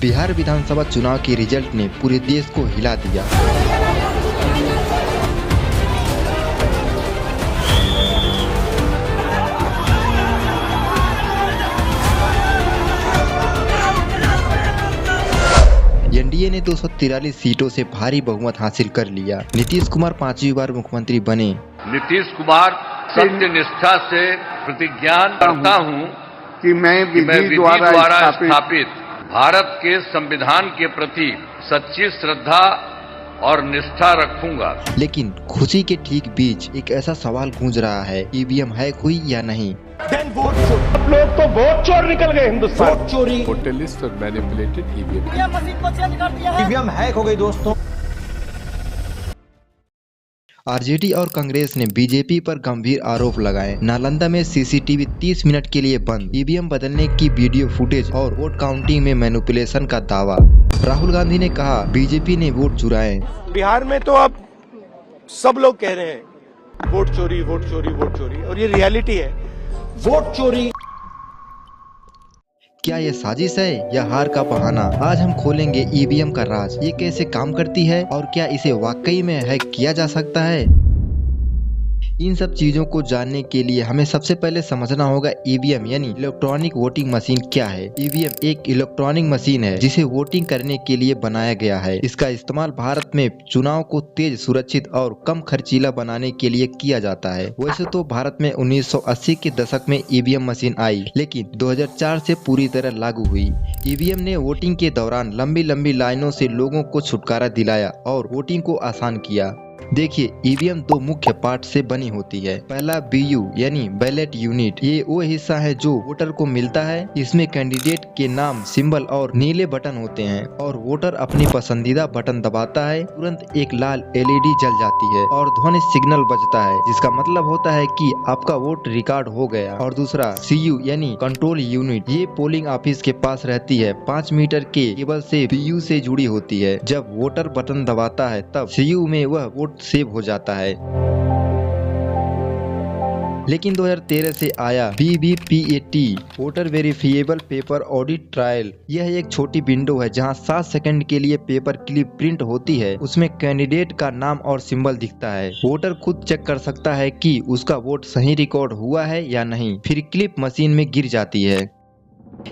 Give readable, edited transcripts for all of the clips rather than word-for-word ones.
बिहार विधानसभा चुनाव के रिजल्ट ने पूरे देश को हिला दिया। एनडीए ने 243 सीटों से भारी बहुमत हासिल कर लिया। नीतीश कुमार 5वीं बार मुख्यमंत्री बने। नीतीश कुमार सत्य निष्ठा से प्रतिज्ञान करता हूं कि मैं विधि द्वारा स्थापित भारत के संविधान के प्रति सच्ची श्रद्धा और निष्ठा रखूंगा। लेकिन खुशी के ठीक बीच एक ऐसा सवाल गूंज रहा है, ईवीएम हैक हुई या नहीं। अब लोग तो वोट चोर निकल गए हिंदुस्तान। वोट चोरी, वोटर लिस्ट और मैनिपुलेटेड ईवीएम मशीन को चेंज कर दिया है। ईवीएम हैक हो गई दोस्तों। आरजेडी और कांग्रेस ने बीजेपी पर गंभीर आरोप लगाए। नालंदा में सीसीटीवी 30 मिनट के लिए बंद, ईवीएम बदलने की वीडियो फुटेज और वोट काउंटिंग में मैनिपुलेशन का दावा। राहुल गांधी ने कहा बीजेपी ने वोट चुराए। बिहार में तो अब सब लोग कह रहे हैं वोट चोरी, वोट चोरी, वोट चोरी, और ये रियलिटी है। वोट चोरी क्या ये साजिश है या हार का बहाना? आज हम खोलेंगे ईवीएम का राज, ये कैसे काम करती है और क्या इसे वाकई में हैक किया जा सकता है। इन सब चीजों को जानने के लिए हमें सबसे पहले समझना होगा ईवीएम यानी इलेक्ट्रॉनिक वोटिंग मशीन क्या है। ईवीएम एक इलेक्ट्रॉनिक मशीन है जिसे वोटिंग करने के लिए बनाया गया है। इसका इस्तेमाल भारत में चुनाव को तेज, सुरक्षित और कम खर्चीला बनाने के लिए किया जाता है। वैसे तो भारत में 1980 के दशक में ईवीएम मशीन आई, लेकिन 2004 से पूरी तरह लागू हुई। ईवीएम ने वोटिंग के दौरान लंबी लंबी लाइनों से लोगों को छुटकारा दिलाया और वोटिंग को आसान किया। देखिए, ईवीएम दो मुख्य पार्ट से बनी होती है। पहला बीयू यानी बैलेट यूनिट, ये वो हिस्सा है जो वोटर को मिलता है। इसमें कैंडिडेट के नाम, सिंबल और नीले बटन होते हैं और वोटर अपनी पसंदीदा बटन दबाता है, तुरंत एक लाल एलईडी जल जाती है और ध्वनि सिग्नल बजता है, जिसका मतलब होता है कि आपका वोट रिकॉर्ड हो गया। और दूसरा सीयू यानी कंट्रोल यूनिट, ये पोलिंग ऑफिस के पास रहती है, 5 मीटर के केबल से बीयू से जुड़ी होती है। जब वोटर बटन दबाता है तब सीयू में वह वोट सेव हो जाता है। लेकिन 2013 से आया VVPAT voter verifiable paper audit trial. यह एक छोटी विंडो है जहां 7 सेकंड के लिए पेपर क्लिप प्रिंट होती है। उसमें कैंडिडेट का नाम और सिंबल दिखता है। वोटर खुद चेक कर सकता है कि उसका वोट सही रिकॉर्ड हुआ है या नहीं। फिर क्लिप मशीन में गिर जाती है।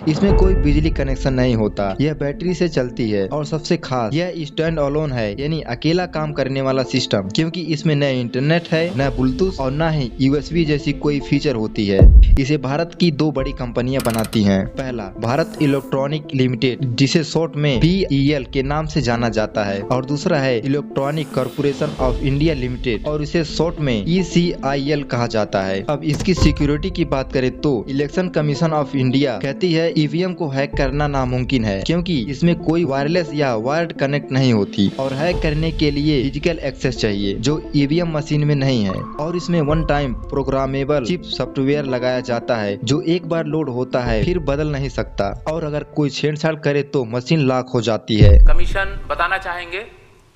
इसमें कोई बिजली कनेक्शन नहीं होता, यह बैटरी से चलती है और सबसे खास यह स्टैंड अलोन है यानी अकेला काम करने वाला सिस्टम, क्योंकि इसमें न इंटरनेट है, न ब्लूटूथ और न ही USB जैसी कोई फीचर होती है। इसे भारत की 2 बड़ी कंपनियां बनाती हैं। पहला भारत इलेक्ट्रॉनिक लिमिटेड, जिसे शॉर्ट में BEL के नाम से जाना जाता है, और दूसरा है electronic corporation of India limited और इसे शॉर्ट में ECIL कहा जाता है। अब इसकी सिक्योरिटी की बात करें तो इलेक्शन कमीशन ऑफ इंडिया कहती है ईवीएम को हैक करना नामुमकिन है, क्योंकि इसमें कोई वायरलेस या वायर्ड कनेक्ट नहीं होती और हैक करने के लिए फिजिकल एक्सेस चाहिए, जो ईवीएम मशीन में नहीं है। और इसमें one time programmable chip software लगाया जाता है जो एक बार लोड होता है फिर बदल नहीं सकता, और अगर कोई छेड़छाड़ करे तो मशीन लॉक हो जाती है। कमीशन बताना चाहेंगे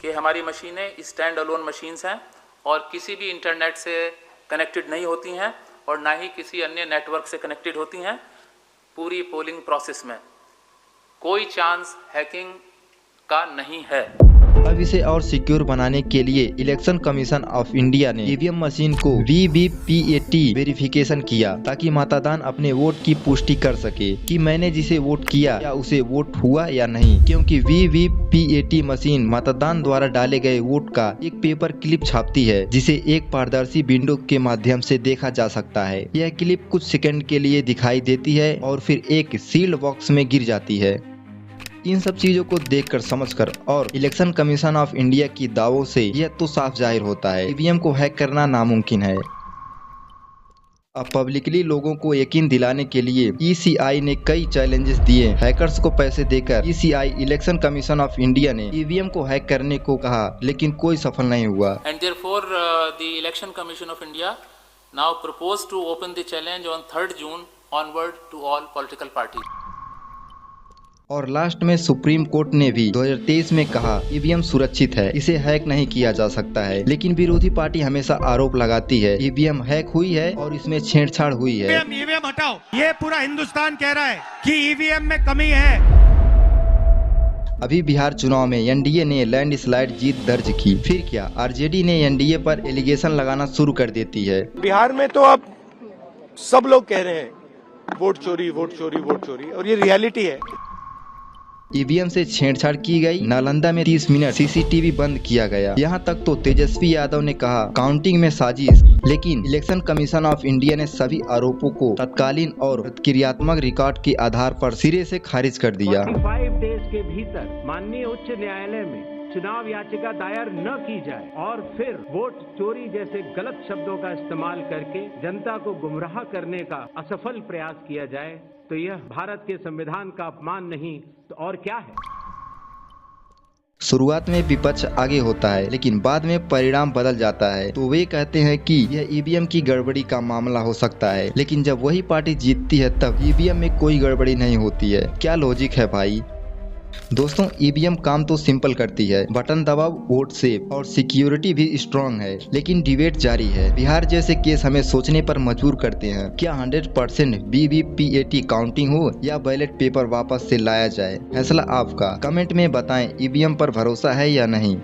कि हमारी मशीनें स्टैंड अलोन मशीन्स हैं और किसी भी इंटरनेट से कनेक्टेड नहीं होती हैं और ना ही किसी अन्य नेटवर्क से कनेक्टेड होती हैं। पूरी पोलिंग प्रोसेस में कोई चांस हैकिंग का नहीं है। अब इसे और सिक्योर बनाने के लिए इलेक्शन कमीशन ऑफ इंडिया ने ईवीएम मशीन को VVPAT वेरिफिकेशन किया, ताकि मतदान अपने वोट की पुष्टि कर सके कि मैंने जिसे वोट किया या उसे वोट हुआ या नहीं। क्योंकि VVPAT मशीन मतदान द्वारा डाले गए वोट का एक पेपर क्लिप छापती है, जिसे एक पारदर्शी विंडो के माध्यम से देखा जा सकता है। यह क्लिप कुछ सेकंड के लिए दिखाई देती है और फिर एक सील्ड बॉक्स में गिर जाती है। इन सब चीजों को देखकर, समझकर और इलेक्शन कमीशन ऑफ इंडिया की दावों से यह तो साफ जाहिर होता है ईवीएम को हैक करना नामुमकिन है। अब पब्लिकली लोगों को यकीन दिलाने के लिए ECI ने कई चैलेंजेस दिए। हैकर्स को पैसे देकर ECI election commission of India ने ईवीएम को हैक करने को कहा, लेकिन कोई सफल नहीं हुआ। And therefore, the Election Commission of India now proposed to open the challenge on 3rd June onward to all political parties. और लास्ट में सुप्रीम कोर्ट ने भी 2023 में कहा ईवीएम सुरक्षित है, इसे हैक नहीं किया जा सकता है। लेकिन विरोधी पार्टी हमेशा आरोप लगाती है ईवीएम हैक हुई है और इसमें छेड़छाड़ हुई है। ईवीएम हटाओ, ये पूरा हिंदुस्तान कह रहा है कि ईवीएम में कमी है। अभी बिहार चुनाव में एनडीए ने लैंडस्लाइड जीत दर्ज की। फिर क्या आरजेडी ने एनडीए पर एलिगेशन लगाना शुरू कर देती है। बिहार में तो अब सब लोग कह रहे हैं वोट चोरी, वोट चोरी, वोट चोरी, और ये रियलिटी है। ईवीएम से छेड़छाड़ की गई। नालंदा में 30 मिनट सीसीटीवी बंद किया गया। यहाँ तक तो तेजस्वी यादव ने कहा काउंटिंग में साजिश, लेकिन इलेक्शन कमीशन ऑफ इंडिया ने सभी आरोपों को तत्कालीन और प्रतिक्रियात्मक रिकॉर्ड के आधार पर सिरे से खारिज कर दिया। 45 डेज के भीतर माननीय उच्च न्यायालय में चुनाव याचिका दायर न की जाए और फिर वोट चोरी जैसे गलत शब्दों का इस्तेमाल करके जनता को गुमराह करने का असफल प्रयास किया जाए तो यह भारत के संविधान का अपमान नहीं तो और क्या है। शुरुआत में विपक्ष आगे होता है, लेकिन बाद में परिणाम बदल जाता है। तो वे कहते हैं कि यह ईवीएम की गड़बड़ी का मामला हो सकता है, लेकिन जब वही पार्टी जीतती है तब ईवीएम में कोई गड़बड़ी नहीं होती है। क्या लॉजिक है भाई। दोस्तों, ईवीएम काम तो सिंपल करती है, बटन दबाओ, वोट सेव, और सिक्योरिटी भी स्ट्रांग है। लेकिन डिबेट जारी है। बिहार जैसे केस हमें सोचने पर मजबूर करते हैं। क्या 100% वीवीपीएटी काउंटिंग हो या बैलेट पेपर वापस से लाया जाए? फैसला आपका। कमेंट में बताएं ईवीएम पर भरोसा है या नहीं।